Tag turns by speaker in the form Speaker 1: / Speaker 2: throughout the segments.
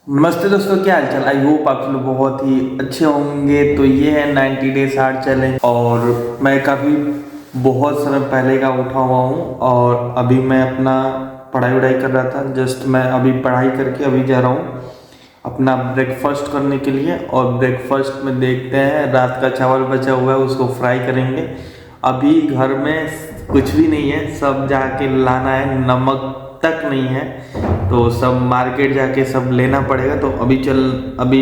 Speaker 1: नमस्ते दोस्तों, क्या हाल चाल। आई होप आप लोग बहुत ही अच्छे होंगे। तो ये है 90 डेज हार्ड चैलेंज और मैं काफ़ी बहुत समय पहले का उठा हुआ हूँ और अभी मैं अपना पढ़ाई वढ़ाई कर रहा था। जस्ट मैं अभी पढ़ाई करके अभी जा रहा हूँ अपना ब्रेकफास्ट करने के लिए। और ब्रेकफास्ट में देखते हैं रात का चावल बचा हुआ है, उसको फ्राई करेंगे। अभी घर में कुछ भी नहीं है, सब जाके लाना है, नमक तक नहीं है तो सब मार्केट जाके सब लेना पड़ेगा। तो अभी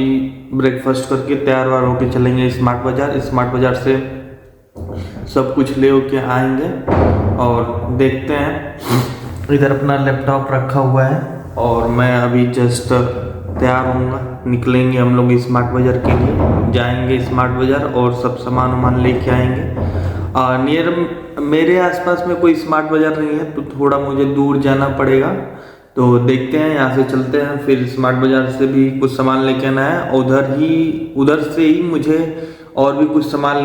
Speaker 1: ब्रेकफास्ट करके तैयार वार होके चलेंगे स्मार्ट बाज़ार। स्मार्ट बाज़ार से सब कुछ ले होके आएंगे और देखते हैं। इधर अपना लैपटॉप रखा हुआ है और मैं अभी जस्ट तैयार होऊंगा, निकलेंगे हम लोग स्मार्ट बाज़ार के लिए। जाएंगे स्मार्ट बाज़ार और सब सामान वामान लेके आएंगे। नियर मेरे आसपास में कोई स्मार्ट बाज़ार नहीं है तो थोड़ा मुझे दूर जाना पड़ेगा। तो देखते हैं, यहाँ से चलते हैं, फिर स्मार्ट बाज़ार से भी कुछ सामान लेके आना है। उधर से ही मुझे और भी कुछ सामान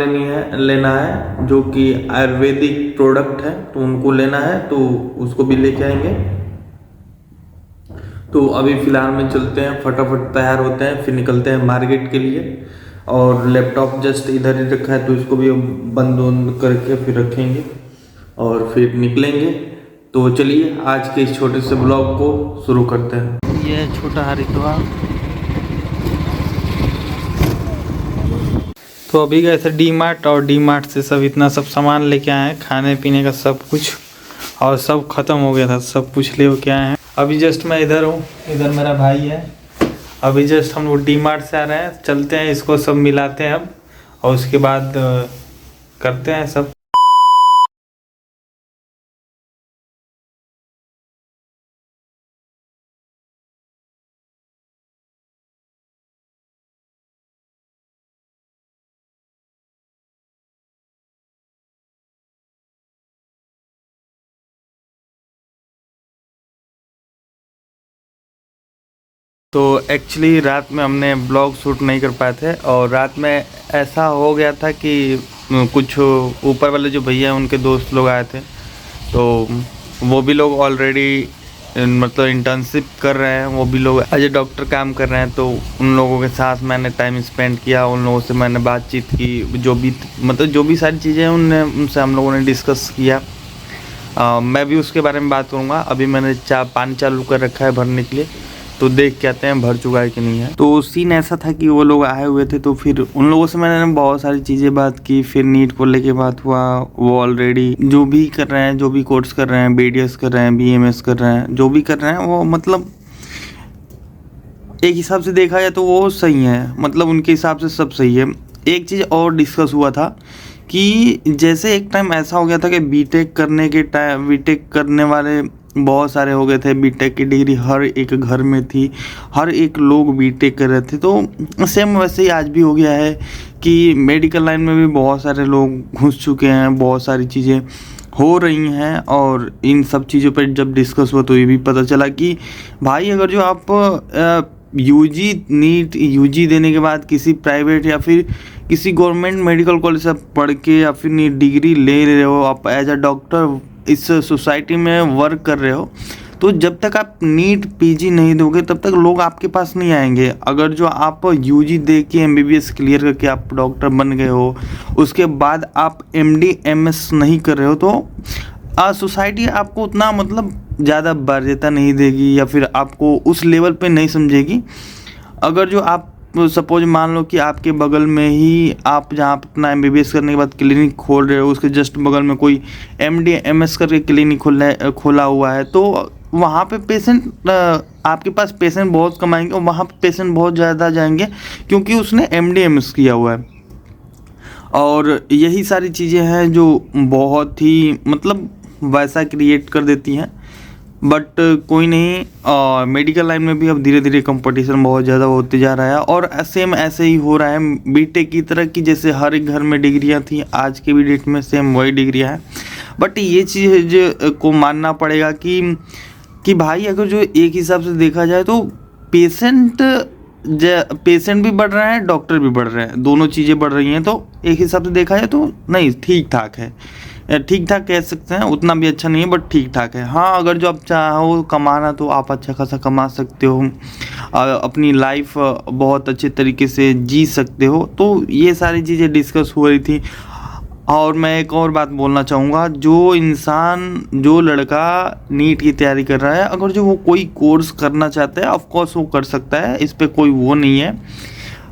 Speaker 1: लेना है जो कि आयुर्वेदिक प्रोडक्ट है, तो उनको लेना है, तो उसको भी लेके आएंगे। तो अभी फ़िलहाल में चलते हैं, फटाफट तैयार होते हैं, फिर निकलते हैं मार्केट के लिए। और लैपटॉप जस्ट इधर ही रखा है तो इसको भी बंद करके फिर रखेंगे और फिर निकलेंगे। तो चलिए आज के इस छोटे से ब्लॉग को शुरू करते हैं। ये छोटा हरिद्वार। तो अभी गए थे डी मार्ट और डी मार्ट से सब इतना सब सामान लेके आए हैं, खाने पीने का सब कुछ, और सब ख़त्म हो गया था, सब कुछ ले के आए हैं। अभी जस्ट मैं इधर हूँ, इधर मेरा भाई है। अभी जस्ट हम लोग डी मार्ट से आ रहे हैं, चलते हैं, इसको सब मिलाते हैं अब और उसके बाद करते हैं सब। तो एक्चुअली रात में हमने ब्लॉग शूट नहीं कर पाए थे और रात में ऐसा हो गया था कि कुछ ऊपर वाले जो भैया हैं उनके दोस्त लोग आए थे, तो वो भी लोग ऑलरेडी मतलब इंटर्नशिप कर रहे हैं, वो भी लोग एज ए डॉक्टर काम कर रहे हैं। तो उन लोगों के साथ मैंने टाइम स्पेंड किया, उन लोगों से मैंने बातचीत की, जो भी सारी चीज़ें उनसे हम लोगों ने डिस्कस किया। मैं भी उसके बारे में बात करूँगा। अभी मैंने पानी चालू कर रखा है भरने के लिए, तो देख के आते हैं भर चुका है कि नहीं है। तो सीन ऐसा था कि वो लोग आए हुए थे, तो फिर उन लोगों से मैंने बहुत सारी चीज़ें बात की। फिर नीट को लेके बात हुआ, वो ऑलरेडी जो भी कर रहे हैं, जो भी कोर्स कर रहे हैं, BDS कर रहे हैं, BMS कर रहे हैं, जो भी कर रहे हैं, वो मतलब एक हिसाब से देखा जाए तो वो सही है, मतलब उनके हिसाब से सब सही है। एक चीज़ और डिस्कस हुआ था कि जैसे एक टाइम ऐसा हो गया था कि बीटेक करने वाले बहुत सारे हो गए थे, बीटेक की डिग्री हर एक घर में थी, हर एक लोग बीटेक कर रहे थे। तो सेम वैसे ही आज भी हो गया है कि मेडिकल लाइन में भी बहुत सारे लोग घुस चुके हैं, बहुत सारी चीज़ें हो रही हैं। और इन सब चीज़ों पर जब डिस्कस हुआ तो ये भी पता चला कि भाई अगर जो आप यूजी देने के बाद किसी प्राइवेट या फिर किसी गवर्नमेंट मेडिकल कॉलेज से पढ़ के या फिर नीट डिग्री ले रहे हो, आप एज अ डॉक्टर इस सोसाइटी में वर्क कर रहे हो, तो जब तक आप नीट PG नहीं दोगे तब तक लोग आपके पास नहीं आएंगे। अगर जो आप यूजी दे के MBBS क्लियर करके आप डॉक्टर बन गए हो, उसके बाद आप MD MS नहीं कर रहे हो, तो सोसाइटी आपको उतना मतलब ज़्यादा वरीयता नहीं देगी या फिर आपको उस लेवल पे नहीं समझेगी। अगर जो आप सपोज मान लो कि आपके बगल में ही आप जहाँ पे अपना MBBS करने के बाद क्लिनिक खोल रहे हो, उसके जस्ट बगल में कोई MD MS करके क्लिनिक खोला हुआ है, तो वहाँ पे पेशेंट आपके पास पेशेंट बहुत कम आएंगे और वहाँ पे पेशेंट बहुत ज़्यादा जाएंगे क्योंकि उसने MD MS किया हुआ है। और यही सारी चीज़ें हैं जो बहुत ही मतलब वैसा क्रिएट कर देती हैं। बट कोई नहीं, मेडिकल लाइन में भी अब धीरे धीरे कंपटीशन बहुत ज़्यादा होते जा रहा है और सेम ऐसे ही हो रहा है बीटेक की तरह की, जैसे हर एक घर में डिग्रियां थी, आज के भी डेट में सेम वही डिग्रियां हैं। बट ये चीज़ को मानना पड़ेगा कि भाई अगर जो एक हिसाब से देखा जाए तो पेशेंट भी बढ़ रहे हैं, डॉक्टर भी बढ़ रहे हैं, दोनों चीज़ें बढ़ रही हैं, तो एक हिसाब से देखा जाए तो नहीं, ठीक ठाक है। ठीक ठाक कह सकते हैं, उतना भी अच्छा नहीं है बट ठीक ठाक है। हाँ, अगर जो आप चाहो कमाना तो आप अच्छा खासा कमा सकते हो, अपनी लाइफ बहुत अच्छे तरीके से जी सकते हो। तो ये सारी चीज़ें डिस्कस हो रही थी। और मैं एक और बात बोलना चाहूँगा, जो लड़का नीट की तैयारी कर रहा है, अगर जो वो कोई कोर्स करना चाहता है ऑफ कोर्स वो कर सकता है, इस पे कोई वो नहीं है।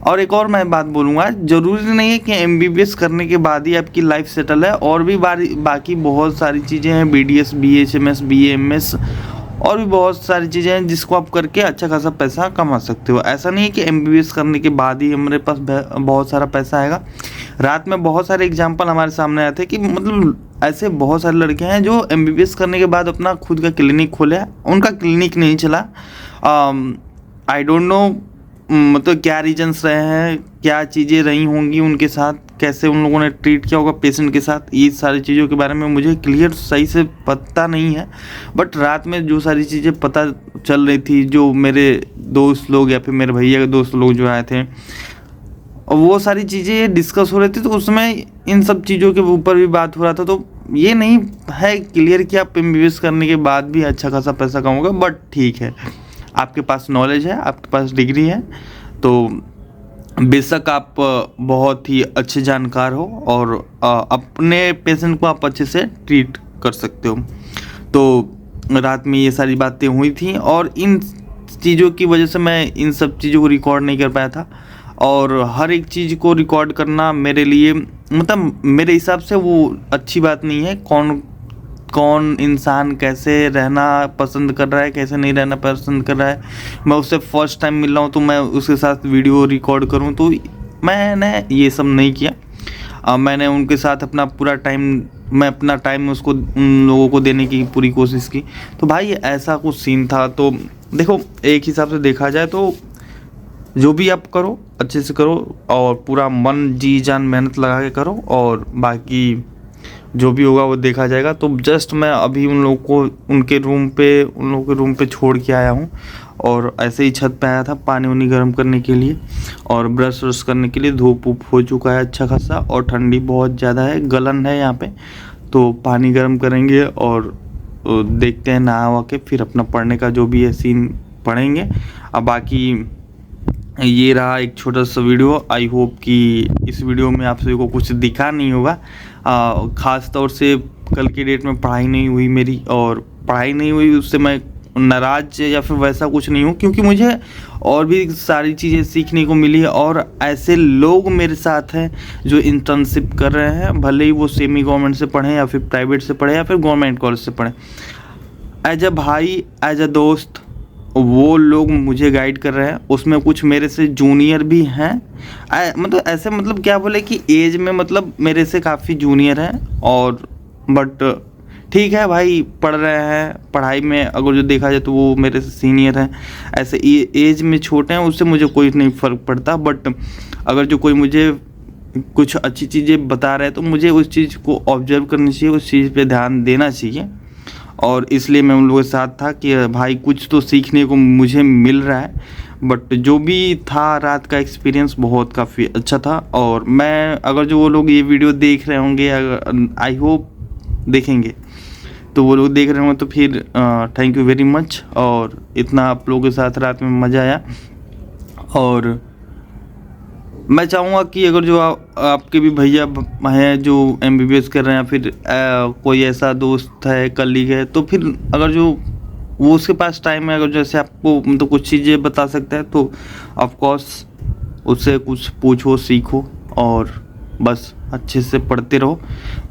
Speaker 1: और एक और मैं बात बोलूँगा, ज़रूरी नहीं है कि एमबीबीएस करने के बाद ही आपकी लाइफ सेटल है, और भी बाकी बहुत सारी चीज़ें हैं, बीडीएस, बीएचएमएस, बीएमएस, और भी बहुत सारी चीज़ें हैं जिसको आप करके अच्छा खासा पैसा कमा सकते हो। ऐसा नहीं है कि एमबीबीएस करने के बाद ही हमारे पास बहुत सारा पैसा आएगा। रात में बहुत सारे एग्जाम्पल हमारे सामने आए थे कि मतलब ऐसे बहुत सारे लड़के हैं जो एमबीबीएस करने के बाद अपना खुद का क्लिनिक खोले, उनका क्लिनिक नहीं चला। आई डोंट नो मतलब क्या रीजन्स रहे हैं, क्या चीज़ें रही होंगी उनके साथ, कैसे उन लोगों ने ट्रीट किया होगा पेशेंट के साथ, ये सारी चीज़ों के बारे में मुझे क्लियर सही से पता नहीं है। बट रात में जो सारी चीज़ें पता चल रही थी, जो मेरे दोस्त लोग या फिर मेरे भैया के दोस्त लोग जो आए थे, और वो सारी चीज़ें डिस्कस हो रही थी, तो उसमें इन सब चीज़ों के ऊपर भी बात हो रहा था। तो ये नहीं है क्लियर कि आप एमबीबीएस करने के बाद भी अच्छा खासा पैसा कमाओगे, बट ठीक है, आपके पास नॉलेज है, आपके पास डिग्री है, तो बेशक आप बहुत ही अच्छे जानकार हो और अपने पेशेंट को आप अच्छे से ट्रीट कर सकते हो। तो रात में ये सारी बातें हुई थी, और इन चीज़ों की वजह से मैं इन सब चीज़ों को रिकॉर्ड नहीं कर पाया था। और हर एक चीज़ को रिकॉर्ड करना मेरे लिए मतलब मेरे हिसाब से वो अच्छी बात नहीं है। कौन इंसान कैसे रहना पसंद कर रहा है, कैसे नहीं रहना पसंद कर रहा है, मैं उससे फर्स्ट टाइम मिल रहा हूँ तो मैं उसके साथ वीडियो रिकॉर्ड करूँ, तो मैंने ये सब नहीं किया। मैंने उनके साथ अपना टाइम उसको उन लोगों को देने की पूरी कोशिश की। तो भाई ऐसा कुछ सीन था। तो देखो, एक हिसाब से देखा जाए तो जो भी आप करो अच्छे से करो, और पूरा मन जी जान मेहनत लगा के करो, और बाकी जो भी होगा वो देखा जाएगा। तो जस्ट मैं अभी उन लोगों को उन लोगों के रूम पे छोड़ के आया हूँ, और ऐसे ही छत पे आया था पानी वानी गर्म करने के लिए और ब्रश व्रश करने के लिए। धूप वूप हो चुका है अच्छा खासा, और ठंडी बहुत ज़्यादा है, गलन है यहाँ पे। तो पानी गर्म करेंगे और देखते हैं, नहा वहा के फिर अपना पढ़ने का जो भी है सीन पढ़ेंगे। अब बाकी ये रहा एक छोटा सा वीडियो। आई होप कि इस वीडियो में आप सभी को कुछ दिखा नहीं होगा। ख़ास तौर से कल की डेट में पढ़ाई नहीं हुई मेरी, और पढ़ाई नहीं हुई उससे मैं नाराज़ या फिर वैसा कुछ नहीं हूँ, क्योंकि मुझे और भी सारी चीज़ें सीखने को मिली है। और ऐसे लोग मेरे साथ हैं जो इंटर्नशिप कर रहे हैं, भले ही वो सेमी गवर्नमेंट से पढ़ें या फिर प्राइवेट से पढ़ें या फिर गवर्नमेंट कॉलेज से पढ़ें। एज अ भाई, एज अ दोस्त, वो लोग मुझे गाइड कर रहे हैं। उसमें कुछ मेरे से जूनियर भी हैं, मतलब ऐसे मतलब क्या बोले कि एज में मतलब मेरे से काफ़ी जूनियर हैं, और बट ठीक है भाई, पढ़ रहे हैं। पढ़ाई में अगर जो देखा जाए तो वो मेरे से सीनियर हैं। ऐसे एज में छोटे हैं, उससे मुझे कोई नहीं फ़र्क पड़ता। बट अगर जो कोई मुझे कुछ अच्छी चीज़ें बता रहे हैं तो मुझे उस चीज़ को ऑब्जर्व करनी चाहिए, उस चीज़ पे ध्यान देना चाहिए। और इसलिए मैं उन लोगों के साथ था कि भाई कुछ तो सीखने को मुझे मिल रहा है। बट जो भी था, रात का एक्सपीरियंस बहुत काफ़ी अच्छा था। और मैं अगर जो वो लोग ये वीडियो देख रहे होंगे, अगर आई होप देखेंगे, तो वो लोग देख रहे होंगे तो फिर थैंक यू वेरी मच। और इतना आप लोगों के साथ रात में मज़ा आया। और मैं चाहूँगा कि अगर जो आपके भी भैया हैं जो एमबीबीएस कर रहे हैं, या फिर कोई ऐसा दोस्त है, कलीग है, तो फिर अगर जो वो उसके पास टाइम है, अगर जैसे आपको मतलब कुछ चीज़ें बता सकता है, तो ऑफ कोर्स उससे कुछ पूछो, सीखो, और बस अच्छे से पढ़ते रहो।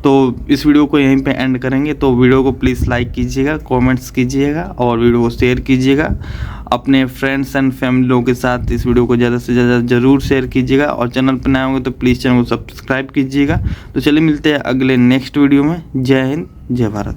Speaker 1: तो इस वीडियो को यहीं पे एंड करेंगे। तो वीडियो को प्लीज़ लाइक कीजिएगा, कमेंट्स कीजिएगा, और वीडियो को शेयर कीजिएगा अपने फ्रेंड्स एंड फैमिली लोगों के साथ। इस वीडियो को ज़्यादा से ज़्यादा ज़रूर शेयर कीजिएगा, और चैनल पर नए होंगे तो प्लीज़ चैनल को सब्सक्राइब कीजिएगा। तो चलिए मिलते हैं अगले नेक्स्ट वीडियो में। जय हिंद, जय भारत।